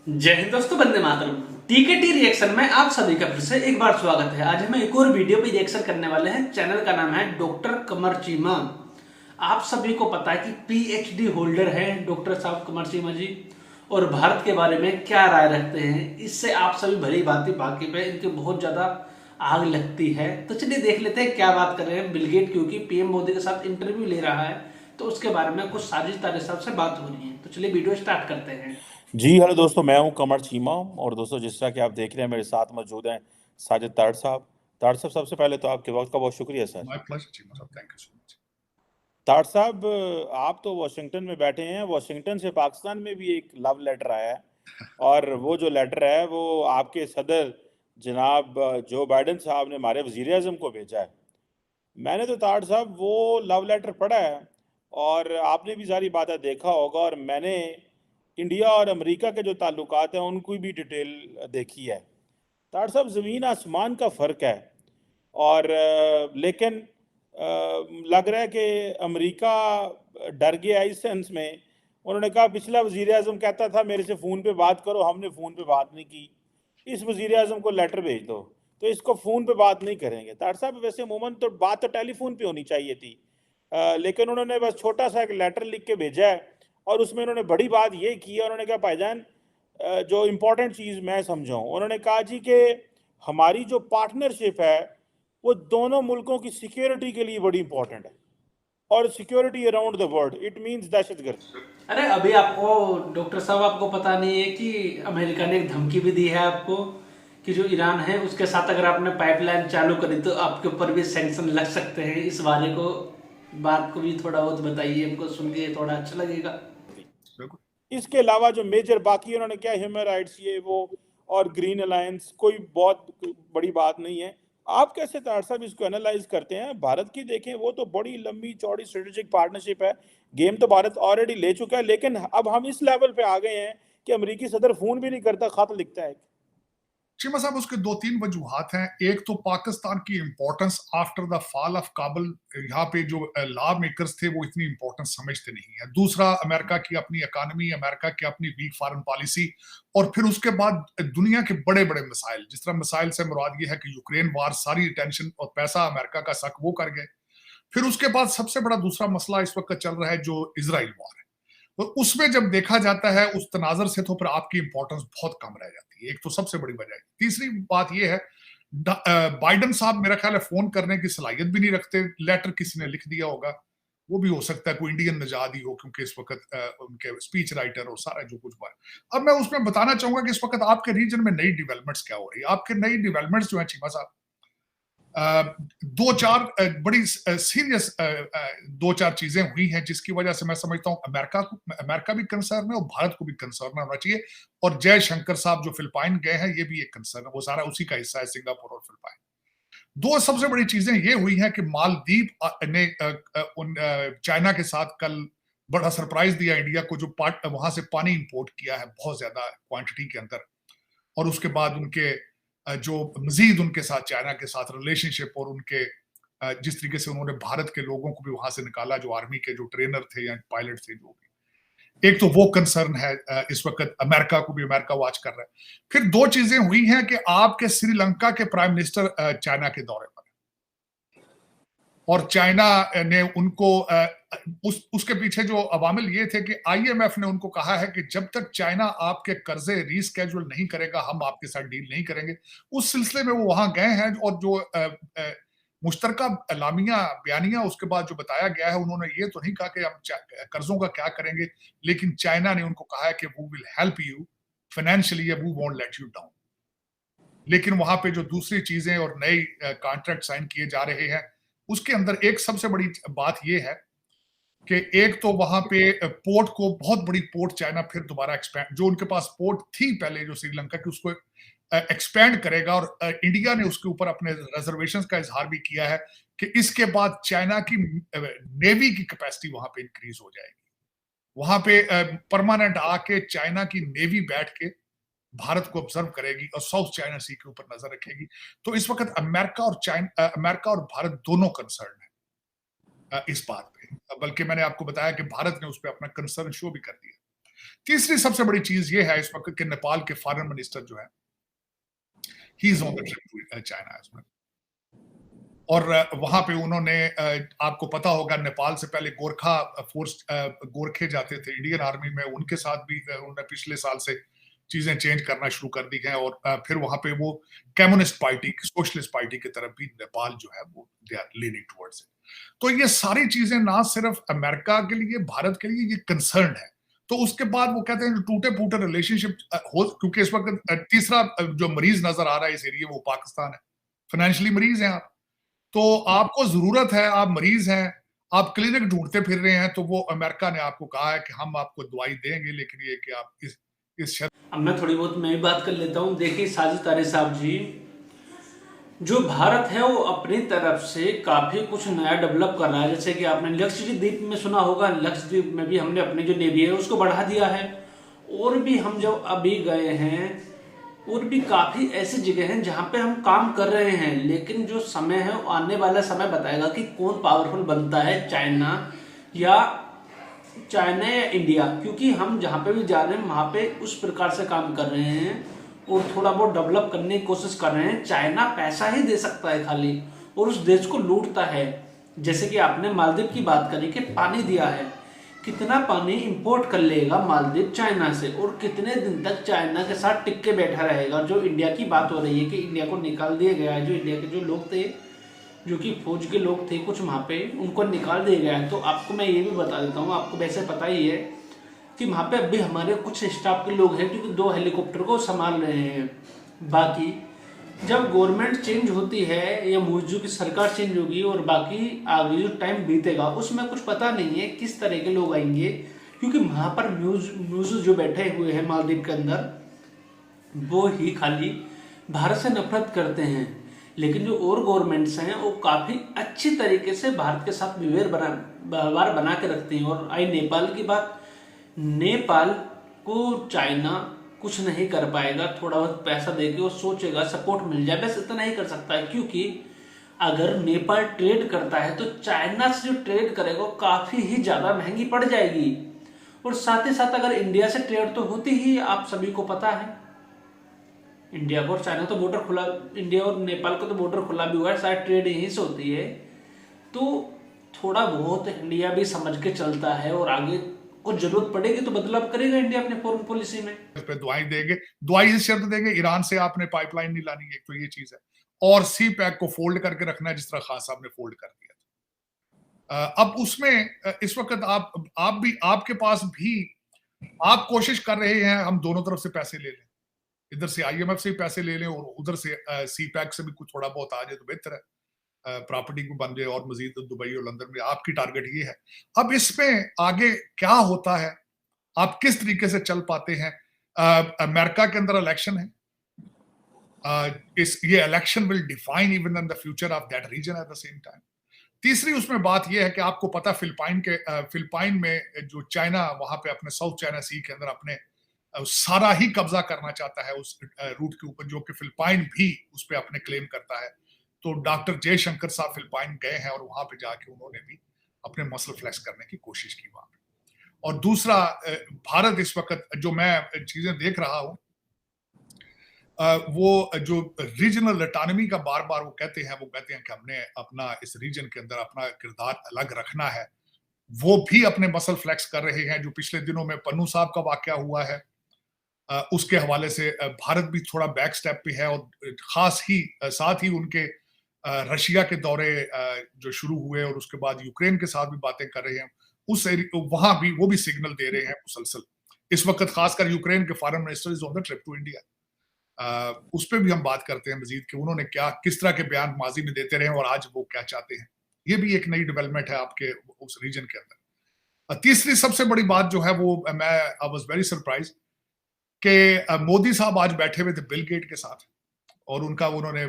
जय हिंद दोस्तों, वंदे मातरम। टीकेटी रिएक्शन में आप सभी का फिर से एक बार स्वागत है। आज हम एक और वीडियो पे रिएक्शन करने वाले हैं। चैनल का नाम है डॉक्टर कमर चीमा। आप सभी को पता है कि पीएचडी होल्डर हैं डॉक्टर साहब कमर चीमा जी, और भारत के बारे में क्या राय रखते हैं इससे आप सभी भली भांति वाकिफ है। इनकी बहुत ज्यादा आग लगती है। तो चलिए देख लेते हैं क्या बात कर रहे हैं। बिल गेट क्योंकि पीएम मोदी के साथ इंटरव्यू ले रहा है, तो उसके बारे में कुछ साजिश तारे साहब से बात हो रही है। तो चलिए वीडियो स्टार्ट करते हैं। जी हेलो दोस्तों, मैं हूं कमर चीमा। और दोस्तों, जिस तरह कि आप देख रहे हैं, मेरे साथ मौजूद हैं साजिद ताड़ साहब। ताड़ साहब, सबसे पहले तो आपके वक्त का बहुत शुक्रिया sir. My pleasure, Chima sir. Thank you so much. ताड़ साहब, आप तो वाशिंगटन में बैठे हैं। वाशिंगटन से पाकिस्तान में भी एक लव लेटर आया है, और वो जो लेटर है वो आपके सदर जनाब जो बाइडन साहब ने हमारे वजीर आज़म को भेजा है। मैंने तो ताड़ साहब वो लव लेटर पढ़ा है, और आपने भी सारी बातें देखा होगा। और मैंने इंडिया और अमेरिका के जो ताल्लुकात हैं उनकी भी डिटेल देखी है। ताड़ साहब, ज़मीन आसमान का फ़र्क है। और लेकिन लग रहा है कि अमेरिका डर गया इस सेंस में। उन्होंने कहा, पिछला वज़ीर आज़म कहता था मेरे से फ़ोन पे बात करो, हमने फ़ोन पे बात नहीं की। इस वज़ीर आज़म को लेटर भेज दो, तो इसको फ़ोन पे बात नहीं करेंगे। ताड़ साहब, वैसे अमूमन तो बात तो टेलीफोन पे होनी चाहिए थी, लेकिन उन्होंने बस छोटा सा एक लेटर लिख के भेजा है। और उसमें उन्होंने बड़ी बात ये की है। उन्होंने कहा, भाईजान, जो इम्पोर्टेंट चीज़ मैं समझाऊँ, उन्होंने कहा जी कि हमारी जो पार्टनरशिप है वो दोनों मुल्कों की सिक्योरिटी के लिए बड़ी इंपॉर्टेंट है, और security around the world, it means दहशतगर्द। अरे अभी आपको डॉक्टर साहब आपको पता नहीं है कि अमेरिका ने एक धमकी भी दी है आपको कि जो ईरान है उसके साथ अगर आपने पाइपलाइन चालू करी तो आपके ऊपर भी सैंक्शन लग सकते हैं। इस बारे को बात को भी थोड़ा बहुत बताइए, हमको सुन के थोड़ा अच्छा लगेगा। इसके अलावा जो मेजर बाकी उन्होंने क्या, ह्यूमन राइट्स ये वो और ग्रीन अलायंस, कोई बहुत बड़ी बात नहीं है। आप कैसे तार साहब इसको एनालाइज करते हैं? भारत की देखें, वो तो बड़ी लंबी चौड़ी स्ट्रेटेजिक पार्टनरशिप है। गेम तो भारत ऑलरेडी ले चुका है, लेकिन अब हम इस लेवल पे आ गए हैं कि अमेरिकी सदर फोन भी नहीं करता, खत लिखता है। चीमा साहब, उसके दो तीन वजूहात हैं। एक तो पाकिस्तान की importance after the fall of Kabul, यहाँ पे जो लॉ मेकर्स थे वो इतनी इंपॉर्टेंस समझते नहीं है। दूसरा, अमेरिका की अपनी इकोनॉमी, अमेरिका की अपनी वीक फॉरेन पॉलिसी, और फिर उसके बाद दुनिया के बड़े बड़े मसाइल। जिस तरह मसाइल से मुराद ये है कि यूक्रेन वार, सारी अटेंशन और पैसा अमेरिका का सक वो कर गए। फिर उसके बाद सबसे बड़ा दूसरा मसला इस वक्त चल रहा है जो इसराइल वार है। तो उसमें जब देखा जाता है उस तनाजर से, तो फिर आपकी इंपॉर्टेंस बहुत कम रह जाती है। एक तो सबसे बड़ी वजह है। तीसरी बात यह है, बाइडन साहब मेरा ख्याल है फोन करने की सलाहियत भी नहीं रखते। लेटर किसी ने लिख दिया होगा, वो भी हो सकता है कोई इंडियन नजाद ही हो, क्योंकि इस वक्त उनके स्पीच राइटर और सारा जो कुछ हुआ। अब मैं उसमें बताना चाहूंगा कि इस वक्त आपके रीजन में नई डेवलपमेंट्स क्या हो रही है। आपके नई डेवलपमेंट्स जो है चीमा साहब, दो चार बड़ी सीरियस दो चार चीजें हुई हैं, जिसकी वजह से मैं समझता हूं अमेरिका भी कंसर्न है और भारत को भी कंसर्न होना चाहिए। और जयशंकर साहब जो फिलिपाइन गए हैं, ये भी एक कंसर्न है, वो सारा उसी का हिस्सा है, सिंगापुर और फिलिपाइन। दो सबसे बड़ी चीजें ये हुई हैं कि मालदीव ने चाइना के साथ कल बड़ा सरप्राइज दिया इंडिया को, जो वहां से पानी इंपोर्ट किया है बहुत ज्यादा क्वांटिटी के अंदर। और उसके बाद उनके जो मजीद उनके साथ चाइना के साथ रिलेशनशिप, और उनके जिस तरीके से उन्होंने भारत के लोगों को भी वहां से निकाला, जो आर्मी के जो ट्रेनर थे या पायलट थे, जो भी, एक तो वो कंसर्न है। इस वक्त अमेरिका को भी, अमेरिका वॉच कर रहा है। फिर दो चीजें हुई हैं कि आपके श्रीलंका के प्राइम मिनिस्टर चाइना के दौरे पर, और चाइना ने उनको उसके पीछे जो अवामिल ये थे कि आईएमएफ ने उनको कहा है कि जब तक चाइना आपके कर्जे रीस्केड्यूल नहीं करेगा, हम आपके साथ डील नहीं करेंगे। उस सिलसिले में वो वहां गए हैं, और जो मुश्तरका एलामिया बयानिया उसके बाद जो बताया गया है, उन्होंने ये तो नहीं कहा कि हम कर्जों का क्या करेंगे, लेकिन चाइना ने उनको कहा है कि वो will help you financially, we won't let you down. लेकिन वहां पे जो दूसरी चीजें और नए कॉन्ट्रैक्ट साइन किए जा रहे हैं, उसके अंदर एक सबसे बड़ी बात यह है कि एक तो वहां पे पोर्ट को, बहुत बड़ी पोर्ट चाइना फिर दोबारा एक्सपैंड, जो उनके पास पोर्ट थी पहले जो श्रीलंका की, उसको एक्सपैंड करेगा। और इंडिया ने उसके ऊपर अपने रिजर्वेशंस का इजहार भी किया है कि इसके बाद चाइना की नेवी की कैपेसिटी वहां पे इंक्रीज हो जाएगी। वहां पे परमानेंट आके चाइना की नेवी बैठ के भारत को ऑब्जर्व करेगी और साउथ चाइना सी के ऊपर नजर रखेगी। तो इस वक्त अमेरिका और भारत दोनों कंसर्न है इस बात पे। बल्कि मैंने आपको बताया कि भारत ने उस पर अपना कंसर्न शो भी कर दिया। तीसरी सबसे बड़ी चीज ये है इस वक्त कि नेपाल के फॉरेन मिनिस्टर जो है, he is on the trip to China as well. और वहां पे उन्होंने, आपको पता होगा, नेपाल से पहले गोरखा फोर्स, गोरखे जाते थे इंडियन आर्मी में, उनके साथ भी उन्होंने पिछले साल से चीजें चेंज करना शुरू कर दी हैं। और फिर वहां पे वो कम्युनिस्ट पार्टी, सोशलिस्ट पार्टी की तरफ भी नेपाल जो है वो they are leaning towards it. तो ये सारी चीजें ना सिर्फ अमेरिका के लिए, भारत के लिए ये कंसर्न है। तो उसके बाद वो कहते हैं टूटे फूटे रिलेशनशिप हो, क्योंकि इस वक्त तीसरा जो मरीज नजर आ रहा है इस एरिया वो पाकिस्तान है। फाइनेंशियली मरीज हैं आप, तो आपको जरूरत है, आप मरीज हैं, आप क्लिनिक ढूंढते फिर रहे हैं, तो वो अमेरिका ने आपको कहा है कि हम आपको दवाई देंगे, लेकिन ये कि आप इस अब मैं थोड़ी बहुत मैं भी बात कर लेता हूँ। देखिए साजिद तारे साहब जी, जो भारत है वो अपनी तरफ से काफी कुछ नया डेवलप कर रहा है। जैसे कि आपने लक्षद्वीप में सुना होगा, लक्षद्वीप में भी हमने अपनी जो नेवी है उसको बढ़ा दिया है। और भी हम जब अभी गए हैं, और भी काफी ऐसी जगह हैं जहां पे हम काम कर रहे हैं, लेकिन जो समय है वो आने वाला समय बताएगा कि कौन पावरफुल बनता है, चाइना या इंडिया। क्योंकि हम जहाँ पे भी जा रहे हैं वहाँ पे उस प्रकार से काम कर रहे हैं और थोड़ा बहुत डेवलप करने की कोशिश कर रहे हैं। चाइना पैसा ही दे सकता है खाली, और उस देश को लूटता है। जैसे कि आपने मालदीव की बात करी कि पानी दिया है, कितना पानी इंपोर्ट कर लेगा मालदीव चाइना से, और कितने दिन तक चाइना के साथ टिक के बैठा रहेगा। जो इंडिया की बात हो रही है कि इंडिया को निकाल दिया गया है, जो इंडिया के जो लोग थे, जो कि फौज के लोग थे कुछ वहाँ पे, उनको निकाल दिया गया है। तो आपको मैं ये भी बता देता हूँ, आपको वैसे पता ही है कि वहाँ पे अभी हमारे कुछ स्टाफ के लोग हैं क्योंकि 2 हेलीकॉप्टर को संभाल रहे हैं। बाकी जब गवर्नमेंट चेंज होती है या मौजू की सरकार चेंज होगी और बाकी आगे जो टाइम बीतेगा उसमें कुछ पता नहीं है किस तरह के लोग आएंगे। क्योंकि वहाँ पर म्यूज जो बैठे हुए हैं मालदीव के अंदर, वो ही खाली भारत से नफरत करते हैं। लेकिन जो और गवर्नमेंट्स हैं वो काफ़ी अच्छी तरीके से भारत के साथ व्यवहार बना के रखते हैं। और आई नेपाल की बात, नेपाल को चाइना कुछ नहीं कर पाएगा। थोड़ा बहुत पैसा देके वो सोचेगा सपोर्ट मिल जाए, बस इतना ही कर सकता है। क्योंकि अगर नेपाल ट्रेड करता है तो चाइना से जो ट्रेड करेगा वो काफ़ी ही ज़्यादा महंगी पड़ जाएगी। और साथ ही साथ अगर इंडिया से ट्रेड तो होती ही, आप सभी को पता है, इंडिया और चाइना तो बॉर्डर खुला, इंडिया और नेपाल का तो बॉर्डर खुला भी हुआ है, शायद ट्रेड यहीं से होती है। तो थोड़ा बहुत इंडिया भी समझ के चलता है और आगे कुछ जरूरत पड़ेगी तो बदलाव करेगा इंडिया अपने फॉरेन पॉलिसी में। पे दवाई देंगे, दवाई से शर्त देंगे ईरान से आपने पाइपलाइन नहीं लानी है, तो ये चीज है। और सी पैक को फोल्ड करके रखना है जिस तरह खान साहब ने फोल्ड कर दिया था। अब उसमें इस वक्त आप भी, आपके पास भी, आप कोशिश कर रहे हैं हम दोनों तरफ से पैसे ले लें, इधर से IMF से पैसे ले लें और उधर से सी पैक से भी कुछ थोड़ा बहुत आ जाए तो बेहतर है, प्रॉपर्टी को बन जाए और मजीद दुबई और लंदन में। आपकी टारगेट ये है। अब इसमें आगे क्या होता है, आप किस तरीके से चल पाते हैं। अमेरिका के अंदर इलेक्शन है, ये election will define even in the future of that region at the same time. तीसरी उसमें बात यह है कि आपको पता फिलिपाइन में जो चाइना वहां पे अपने साउथ चाइना सी के अंदर अपने सारा ही कब्जा करना चाहता है उस रूट के ऊपर, जो कि फिलिपाइन भी उस पर अपने क्लेम करता है। तो डॉक्टर जयशंकर साहब फिलिपाइन गए हैं और वहां पे जाके उन्होंने भी अपने मसल फ्लेक्स करने की कोशिश की वहां पे। और दूसरा, भारत इस वक्त जो मैं चीजें देख रहा हूं, वो जो रीजनल ऑटोनॉमी का बार बार वो कहते हैं कि हमने अपना इस रीजन के अंदर अपना किरदार अलग रखना है, वो भी अपने मसल फ्लेक्स कर रहे हैं। जो पिछले दिनों में पन्नू साहब का वाकया हुआ है, उसके हवाले से भारत भी थोड़ा बैक स्टेप पे है। और खास ही साथ ही उनके रशिया के दौरे जो शुरू हुए और उसके बाद यूक्रेन के साथ भी बातें कर रहे हैं, वहां भी वो भी सिग्नल दे रहे हैं मुसलसल। इस वक्त खासकर यूक्रेन के foreign minister is on the trip to India. उस पर भी हम बात करते हैं मजीद कि उन्होंने किस तरह के बयान माजी में देते रहे और आज वो क्या चाहते हैं। ये भी एक नई डेवलपमेंट है आपके उस रीजन के अंदर। तीसरी सबसे बड़ी बात जो है वो, मैं आई वाज वेरी सरप्राइज कि मोदी साहब आज बैठे हुए थे बिल गेट के साथ, और उन्होंने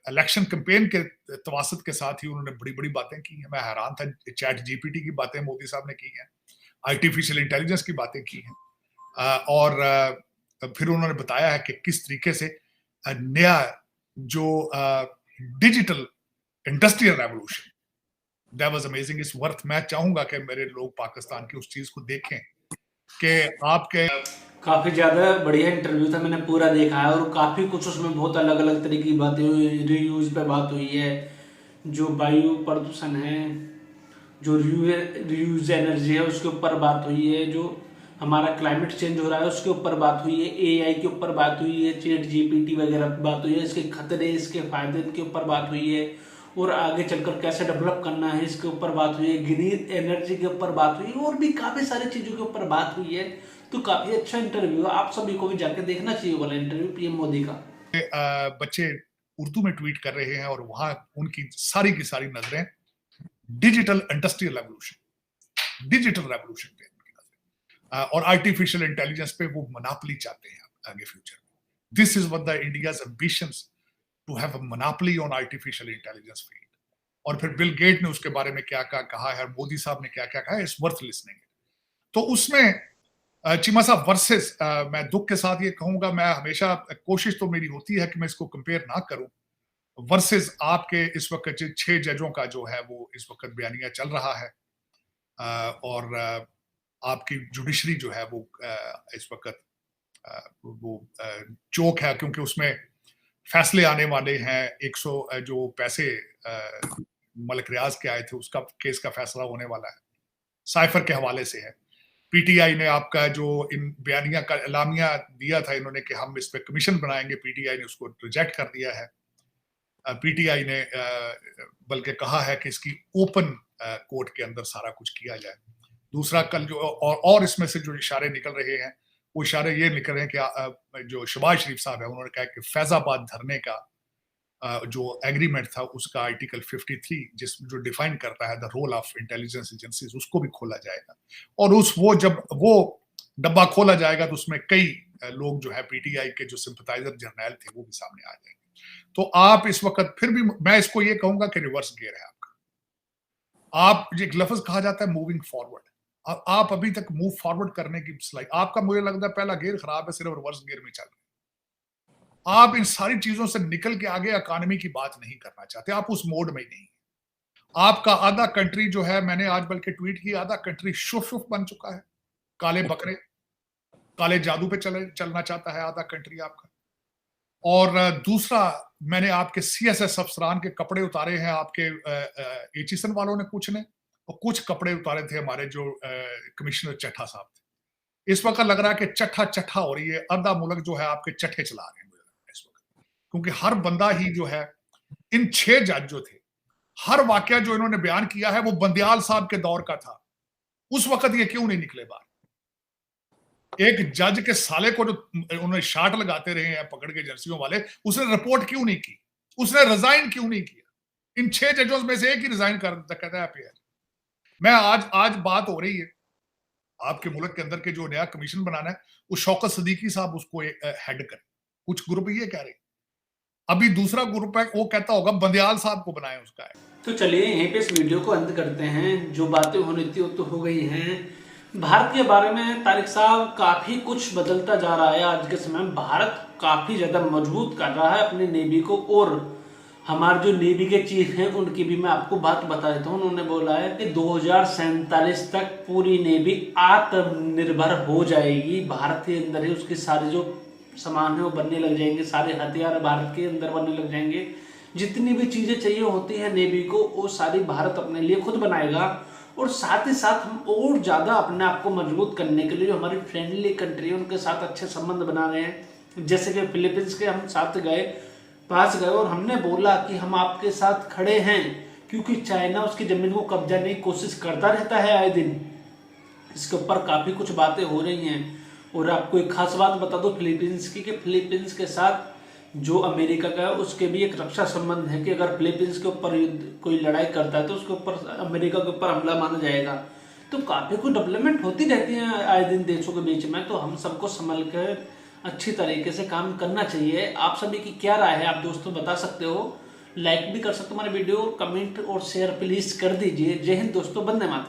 इलेक्शन कैंपेन के तवासत के साथ ही उन्होंने बड़ी बड़ी बातें की हैं। मैं हैरान था, चैट GPT की बातें मोदी साहब ने की हैं, आर्टिफिशियल इंटेलिजेंस की बातें की हैं, और फिर उन्होंने बताया है कि किस तरीके से नया जो digital industrial revolution, that was amazing, is worth. मैं चाहूंगा कि मेरे लोग पाकिस्तान की उस चीज को देखें कि आपके काफी ज्यादा बढ़िया इंटरव्यू था, मैंने पूरा देखा है और काफी कुछ उसमें बहुत अलग अलग तरह की बातें हुई, रीयूज पे बात हुई है, जो वायु प्रदूषण है, जो रीयूज एनर्जी है उसके ऊपर बात हुई है, जो हमारा क्लाइमेट चेंज हो रहा है उसके ऊपर बात हुई है, एआई के ऊपर बात हुई है, चैट जीपीटी वगैरह पे बात हुई है, इसके खतरे, इसके फायदे के ऊपर बात हुई है, और आगे चलकर कैसे डेवलप करना है इसके ऊपर बात हुई है, ग्रीन एनर्जी के ऊपर बात हुई है, और भी काफी सारी चीजों के ऊपर बात हुई है। तो काफी अच्छा इंटरव्यू है, आप सभी को भी जाके देखना चाहिए वाला इंटरव्यू पीएम मोदी का। बच्चे उर्दू में ट्वीट कर रहे हैं और वहां उनकी सारी की सारी नजरें डिजिटल इंडस्ट्रियल डिजिटल रेवोल्यूशन पे उनकी नजरें, और आर्टिफिशियल इंटेलिजेंस पे वो मोनोपोली चाहते हैं आगे फ्यूचर में। This is what the India's ambitions, to have a monopoly on artificial intelligence field. और फिर बिल गेट ने उसके बारे में क्या क्या कहा है, मोदी साहब ने क्या क्या कहा है, इट्स वर्थ लिसनिंग। तो उसमें चीमा साहब वर्सेस, मैं दुख के साथ ये कहूंगा, मैं हमेशा कोशिश तो मेरी होती है कि मैं इसको कंपेयर ना करूं, वर्सेस आपके इस वक्त 6 जजों का जो है वो इस वक्त बयानिया चल रहा है, और आपकी जुडिशरी जो है वो इस वक्त वो चौक है, क्योंकि उसमें फैसले आने वाले हैं। 100 जो पैसे मलिक रियाज के आए थे उसका केस का फैसला होने वाला है, साइफर के हवाले से है। पीटीआई ने आपका जो इन बयानिया का एलामिया दिया था इन्होंने कि हम इस पे कमीशन बनाएंगे, पीटीआई ने उसको रिजेक्ट कर दिया है। पीटीआई ने बल्कि कहा है कि इसकी ओपन कोर्ट के अंदर सारा कुछ किया जाए। दूसरा, कल जो और इसमें से जो इशारे निकल रहे हैं वो इशारे ये निकल रहे हैं कि जो शहबाज शरीफ साहब है उन्होंने कहा कि फैजाबाद धरने का जो एग्रीमेंट था उसका आर्टिकल 53 जो डिफाइन करता है the role of intelligence agencies, उसको भी खोला जाएगा। और जब वो डब्बा खोला जाएगा तो उसमें कई लोग जो है पीटीआई के जो सिंपथाइजर जर्नैल थे वो भी सामने आ जाएंगे। तो आप इस वक्त फिर भी मैं इसको ये कहूंगा कि रिवर्स गियर है आपका। आप एक लफ्ज कहा जाता है मूविंग फॉरवर्ड, आप अभी तक मूव फॉरवर्ड करने की सलाह, आपका मुझे लगता है पहला गियर खराब है, सिर्फ रिवर्स गियर में चल रहे हैं। आप इन सारी चीजों से निकल के आगे इकोनॉमी की बात नहीं करना चाहते, आप उस मोड में ही नहीं। आपका आधा कंट्री जो है, मैंने आज बल्कि ट्वीट किया, आधा कंट्री शुफ बन चुका है, काले बकरे, काले जादू पे चलना चाहता है आधा कंट्री आपका। और दूसरा, मैंने आपके सीएसएस अफसरान के कपड़े उतारे हैं, आपके एचिसन वालों ने कुछ ने, और कुछ कपड़े उतारे थे हमारे जो कमिश्नर चट्ठा साहब थे। इस वक्त लग रहा है कि चट्ठा हो रही है, आधा मुल्क जो है आपके चट्ठे चला रहे हैं इस वक्त, क्योंकि हर बंदा ही जो है, इन 6 जज जो थे, हर वाकया जो इन्होंने बयान किया है वो बंदयाल साहब के दौर का था। उस वक्त ये क्यों नहीं निकले बाहर? एक जज के साले को जो उन्होंने शाट लगाते रहे हैं पकड़ के जर्सियों वाले, उसने रिपोर्ट क्यों नहीं की? उसने रिजाइन क्यों नहीं किया? इन 6 जजों में से एक ही रिजाइन कर कहता है। मैं आज बात हो रही है आपके मुल्क के अंदर के जो नया कमीशन बनाना है, वो शौकत सदीकी साहब उसको हेड करे। कुछ ग्रुप ये कह रहे, अभी दूसरा ग्रुप है वो कहता होगा बंदयाल साहब को बनाए उसका है। तो चलिए यहीं पे इस वीडियो को अंत करते हैं। जो बातें होनी थी वो तो हो गई हैं। भारत के बारे में तारिक साहब, काफी कुछ बदलता जा रहा है। आज के समय में भारत काफी ज्यादा मजबूत कर रहा है अपनी नेवी को, और हमारे जो नेवी के चीफ हैं उनकी भी मैं आपको बात बता देता हूँ। उन्होंने बोला है कि 2047 तक पूरी नेवी आत्मनिर्भर हो जाएगी। भारत के अंदर ही उसके सारे जो सामान है वो बनने लग जाएंगे, सारे हथियार भारत के अंदर बनने लग जाएंगे। जितनी भी चीजें चाहिए होती है नेवी को, वो सारी भारत अपने लिए खुद बनाएगा। और साथ ही साथ हम और ज्यादा अपने आप को मजबूत करने के लिए जो हमारी फ्रेंडली कंट्री है उनके साथ अच्छे संबंध बना रहे हैं। जैसे कि फिलीपींस के हम पास गए और हमने बोला कि हम आपके साथ खड़े हैं, क्योंकि चाइना उसकी जमीन को कब्जा करने की कोशिश करता रहता है आए दिन। इसके ऊपर काफी कुछ बातें हो रही हैं। और आपको एक खास बात बता दो फिलीपींस की, कि फिलीपींस के साथ जो अमेरिका का है उसके भी एक रक्षा संबंध है, कि अगर फिलीपींस के ऊपर कोई लड़ाई करता है तो उसके ऊपर अमेरिका के ऊपर हमला माना जाएगा। तो काफी कुछ डेवलपमेंट होती रहती है आए दिन देशों के बीच में। तो हम सबको संभल कर अच्छी तरीके से काम करना चाहिए। आप सभी की क्या राय है, आप दोस्तों बता सकते हो। लाइक भी कर सकते हो हमारे वीडियो, कमेंट और शेयर प्लीज कर दीजिए। जय हिंद दोस्तों, वंदे मातरम।